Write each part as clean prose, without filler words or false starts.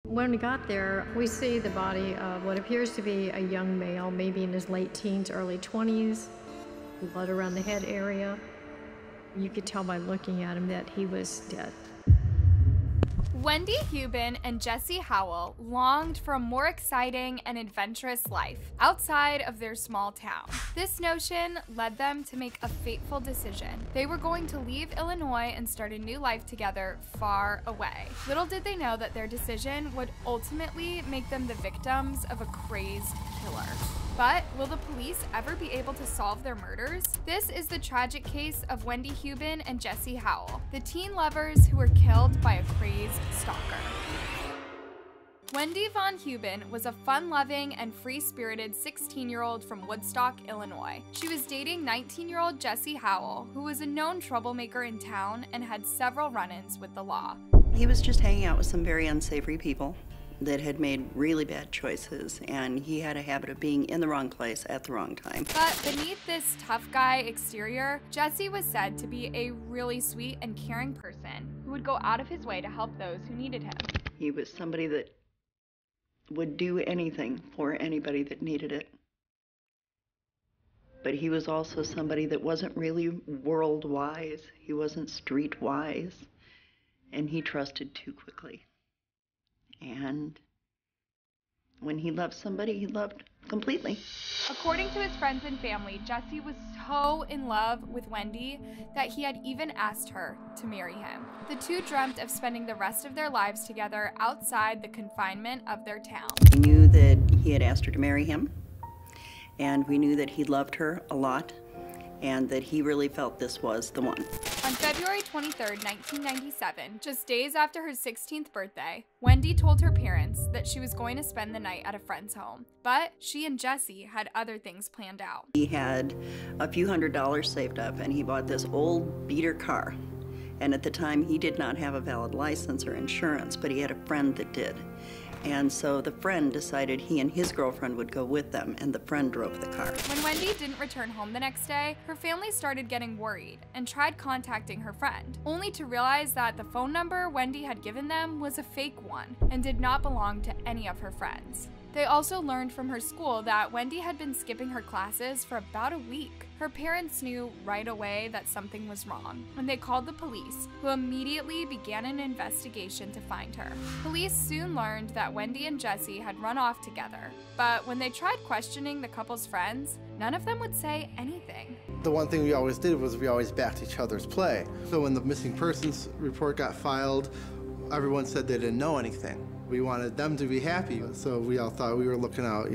When we got there, we see the body of what appears to be a young male, maybe in his late teens, early 20s, blood around the head area. You could tell by looking at him that he was dead. Wendy Huben and Jesse Howell longed for a more exciting and adventurous life outside of their small town. This notion led them to make a fateful decision. They were going to leave Illinois and start a new life together far away. Little did they know that their decision would ultimately make them the victims of a crazed killer. But will the police ever be able to solve their murders? This is the tragic case of Wendy Huben and Jesse Howell, the teen lovers who were killed by a crazed stalker. Wendy Von Huben was a fun-loving and free-spirited 16-year-old from Woodstock, Illinois. She was dating 19-year-old Jesse Howell, who was a known troublemaker in town and had several run-ins with the law. He was just hanging out with some very unsavory people that had made really bad choices, and he had a habit of being in the wrong place at the wrong time. But beneath this tough guy exterior, Jesse was said to be a really sweet and caring person who would go out of his way to help those who needed him. He was somebody that would do anything for anybody that needed it. But he was also somebody that wasn't really world wise. He wasn't street wise, and he trusted too quickly. And when he loved somebody, he loved completely. According to his friends and family, Jesse was so in love with Wendy that he had even asked her to marry him. The two dreamt of spending the rest of their lives together outside the confinement of their town. We knew that he had asked her to marry him, and we knew that he loved her a lot, and that he really felt this was the one. On February 23, 1997, just days after her 16th birthday, Wendy told her parents that she was going to spend the night at a friend's home. But she and Jesse had other things planned out. He had a few $100s saved up, and he bought this old beater car. And at the time, he did not have a valid license or insurance, but he had a friend that did. And so the friend decided he and his girlfriend would go with them, and the friend drove the car. When Wendy didn't return home the next day, her family started getting worried and tried contacting her friend, only to realize that the phone number Wendy had given them was a fake one and did not belong to any of her friends. They also learned from her school that Wendy had been skipping her classes for about a week. Her parents knew right away that something was wrong when they called the police, who immediately began an investigation to find her. Police soon learned that Wendy and Jesse had run off together, but when they tried questioning the couple's friends, none of them would say anything. The one thing we always did was we always backed each other's play. So when the missing persons report got filed, everyone said they didn't know anything. We wanted them to be happy, so we all thought we were looking out,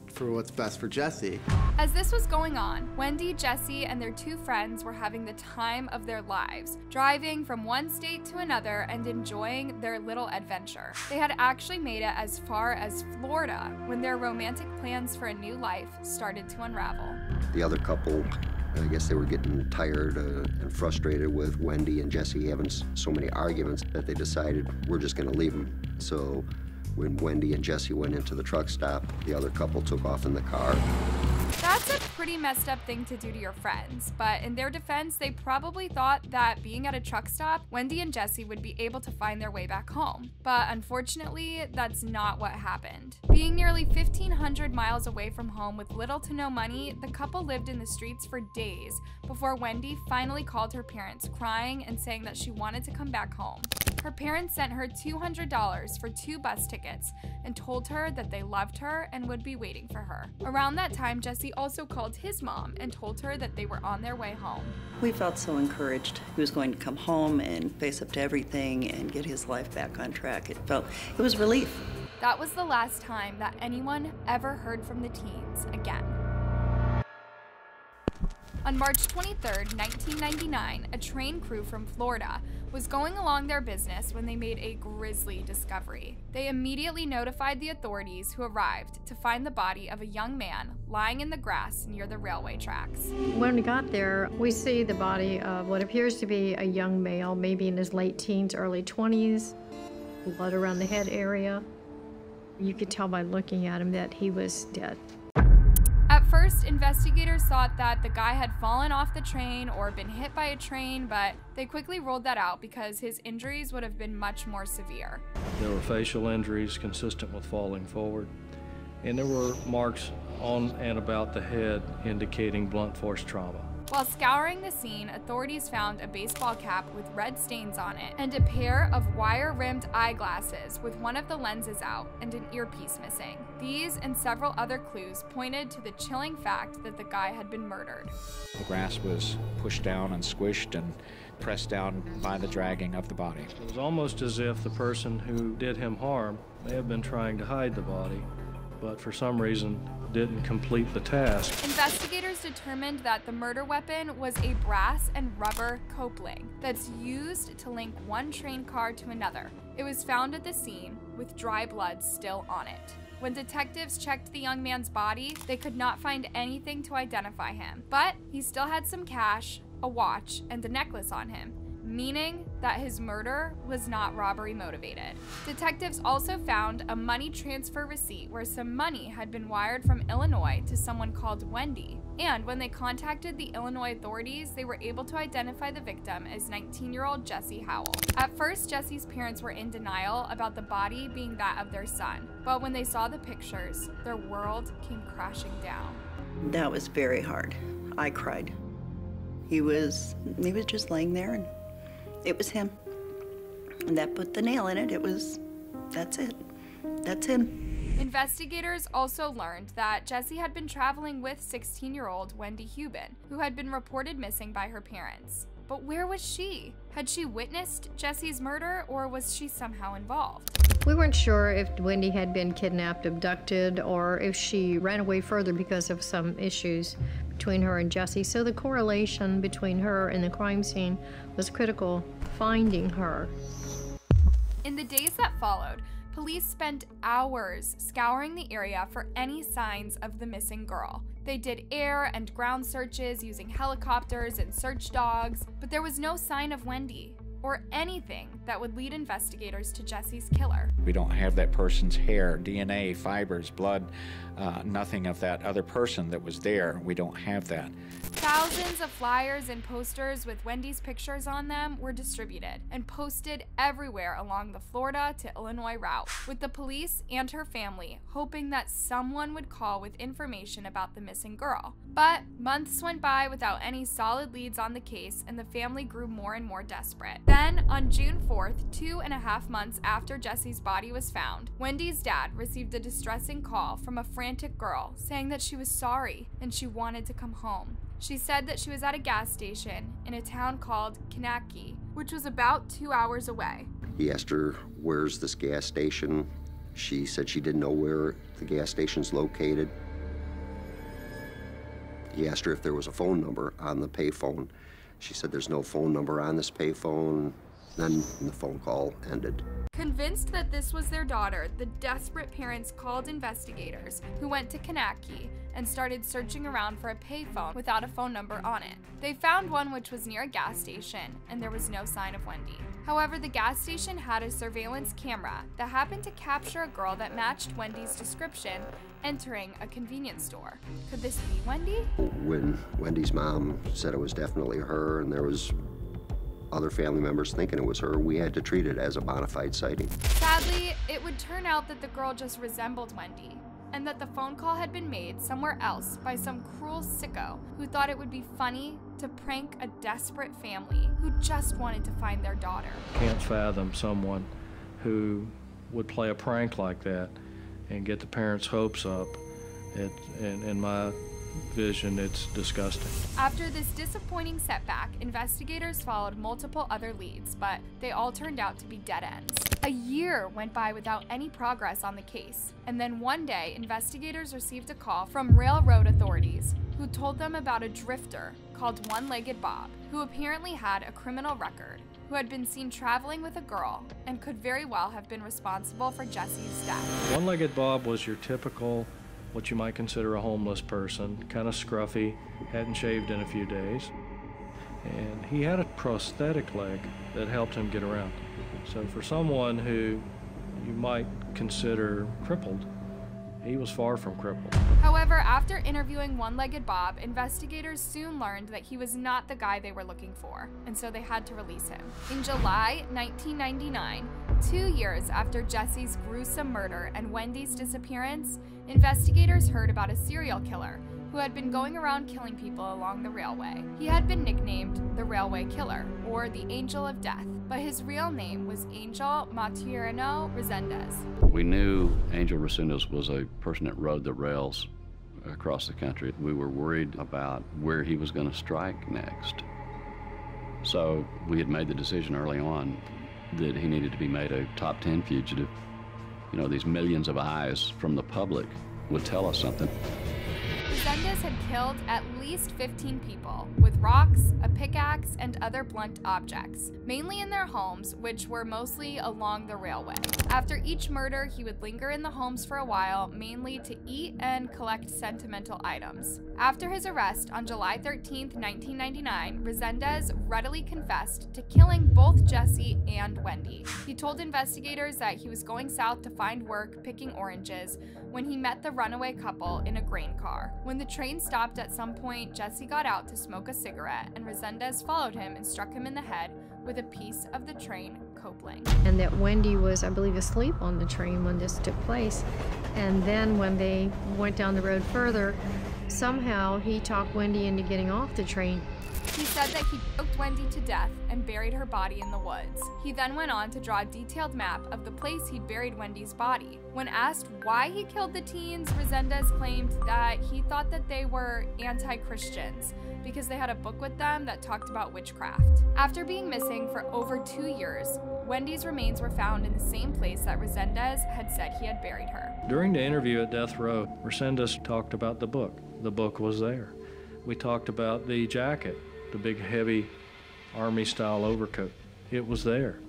for what's best for Jesse. As this was going on, Wendy, Jesse, and their two friends were having the time of their lives, driving from one state to another and enjoying their little adventure. They had actually made it as far as Florida when their romantic plans for a new life started to unravel. The other couple, I guess they were getting tired and frustrated with Wendy and Jesse having so many arguments that they decided we're just going to leave them. So when Wendy and Jesse went into the truck stop, the other couple took off in the car. That's a pretty messed up thing to do to your friends, but in their defense, they probably thought that being at a truck stop, Wendy and Jesse would be able to find their way back home. But unfortunately, that's not what happened. Being nearly 1,500 miles away from home with little to no money, the couple lived in the streets for days before Wendy finally called her parents, crying and saying that she wanted to come back home. Her parents sent her $200 for 2 bus tickets and told her that they loved her and would be waiting for her. Around that time, Jesse also called his mom and told her that they were on their way home. We felt so encouraged. He was going to come home and face up to everything and get his life back on track. It was relief. That was the last time that anyone ever heard from the teens again. On March 23, 1999, a train crew from Florida was going along their business when they made a grisly discovery. They immediately notified the authorities, who arrived to find the body of a young man lying in the grass near the railway tracks. When we got there, we see the body of what appears to be a young male, maybe in his late teens, early 20s, blood around the head area. You could tell by looking at him that he was dead. At first, investigators thought that the guy had fallen off the train or been hit by a train, but they quickly ruled that out because his injuries would have been much more severe. There were facial injuries consistent with falling forward, and there were marks on and about the head indicating blunt force trauma. While scouring the scene, authorities found a baseball cap with red stains on it and a pair of wire-rimmed eyeglasses with one of the lenses out and an earpiece missing. These and several other clues pointed to the chilling fact that the guy had been murdered. The grass was pushed down and squished and pressed down by the dragging of the body. It was almost as if the person who did him harm may have been trying to hide the body, but for some reason didn't complete the task. Investigators determined that the murder weapon was a brass and rubber copling that's used to link one train car to another. It was found at the scene with dry blood still on it. When detectives checked the young man's body, they could not find anything to identify him, but he still had some cash, a watch, and a necklace on him, meaning that his murder was not robbery motivated. Detectives also found a money transfer receipt where some money had been wired from Illinois to someone called Wendy. And when they contacted the Illinois authorities, they were able to identify the victim as 19-year-old Jesse Howell. At first, Jesse's parents were in denial about the body being that of their son, but when they saw the pictures, their world came crashing down. That was very hard. I cried. He was just laying there, and it was him. And that put the nail in it. That's it. That's him. Investigators also learned that Jesse had been traveling with 16-year-old Wendy Huben, who had been reported missing by her parents. But where was she? Had she witnessed Jesse's murder, or was she somehow involved? We weren't sure if Wendy had been kidnapped, abducted, or if she ran away further because of some issues between her and Jesse. So the correlation between her and the crime scene was critical, finding her. In the days that followed, police spent hours scouring the area for any signs of the missing girl. They did air and ground searches using helicopters and search dogs, but there was no sign of Wendy or anything that would lead investigators to Jesse's killer. We don't have that person's hair, DNA, fibers, blood, nothing of that other person that was there. We don't have that. Thousands of flyers and posters with Wendy's pictures on them were distributed and posted everywhere along the Florida to Illinois route, with the police and her family hoping that someone would call with information about the missing girl. But months went by without any solid leads on the case, and the family grew more and more desperate. Then, on June 4th, 2.5 months after Jesse's body was found, Wendy's dad received a distressing call from a frantic girl saying that she was sorry and she wanted to come home. She said that she was at a gas station in a town called Kanaki, which was about 2 hours away. He asked her, "Where's this gas station?" She said she didn't know where the gas station's located. He asked her if there was a phone number on the payphone. She said there's no phone number on this payphone. Then the phone call ended. Convinced that this was their daughter, the desperate parents called investigators, who went to Kanaki and started searching around for a payphone without a phone number on it. They found one which was near a gas station, and there was no sign of Wendy. However, the gas station had a surveillance camera that happened to capture a girl that matched Wendy's description entering a convenience store. Could this be Wendy? When Wendy's mom said it was definitely her, and there was other family members thinking it was her, we had to treat it as a bona fide sighting. Sadly, it would turn out that the girl just resembled Wendy, and that the phone call had been made somewhere else by some cruel sicko who thought it would be funny to prank a desperate family who just wanted to find their daughter. Can't fathom someone who would play a prank like that and get the parents' hopes up. In my vision, it's disgusting. After this disappointing setback, investigators followed multiple other leads, but they all turned out to be dead ends. A year went by without any progress on the case, and then one day, investigators received a call from railroad authorities who told them about a drifter called One-Legged Bob, who apparently had a criminal record, who had been seen traveling with a girl and could very well have been responsible for Jesse's death. One-Legged Bob was your typical, what you might consider a homeless person, kind of scruffy, hadn't shaved in a few days. And he had a prosthetic leg that helped him get around. So for someone who you might consider crippled, He was far from crippled. However, after interviewing one-legged Bob, investigators soon learned that he was not the guy they were looking for, and so they had to release him. In July 1999, 2 years after Jesse's gruesome murder and Wendy's disappearance, investigators heard about a serial killer who had been going around killing people along the railway. He had been nicknamed the Railway Killer, or the Angel of Death, but his real name was Angel Maturino Resendez. We knew Angel Resendez was a person that rode the rails across the country. We were worried about where he was going to strike next. So we had made the decision early on that he needed to be made a top 10 fugitive. You know, these millions of eyes from the public would tell us something. Resendez had killed at least 15 people with rocks, a pickaxe, and other blunt objects, mainly in their homes, which were mostly along the railway. After each murder, he would linger in the homes for a while, mainly to eat and collect sentimental items. After his arrest on July 13, 1999, Resendez readily confessed to killing both Jesse and Wendy. He told investigators that he was going south to find work picking oranges when he met the runaway couple in a grain car. When the train stopped at some point, Jesse got out to smoke a cigarette, and Resendez followed him and struck him in the head with a piece of the train copling. And that Wendy was, I believe, asleep on the train when this took place. And then when they went down the road further, somehow he talked Wendy into getting off the train. He said that he choked Wendy to death and buried her body in the woods. He then went on to draw a detailed map of the place he'd buried Wendy's body. When asked why he killed the teens, Resendez claimed that he thought that they were anti-Christians because they had a book with them that talked about witchcraft. After being missing for over 2 years, Wendy's remains were found in the same place that Resendez had said he had buried her. During the interview at death row, Resendez talked about the book. The book was there. We talked about the jacket, the big heavy army-style overcoat. It was there.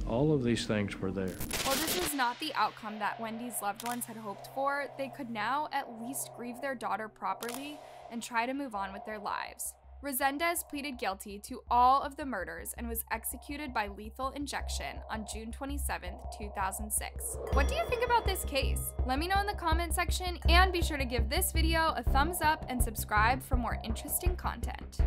All of these things were there. While this was not the outcome that Wendy's loved ones had hoped for, they could now at least grieve their daughter properly and try to move on with their lives. Resendez pleaded guilty to all of the murders and was executed by lethal injection on June 27, 2006. What do you think about this case? Let me know in the comment section, and be sure to give this video a thumbs up and subscribe for more interesting content.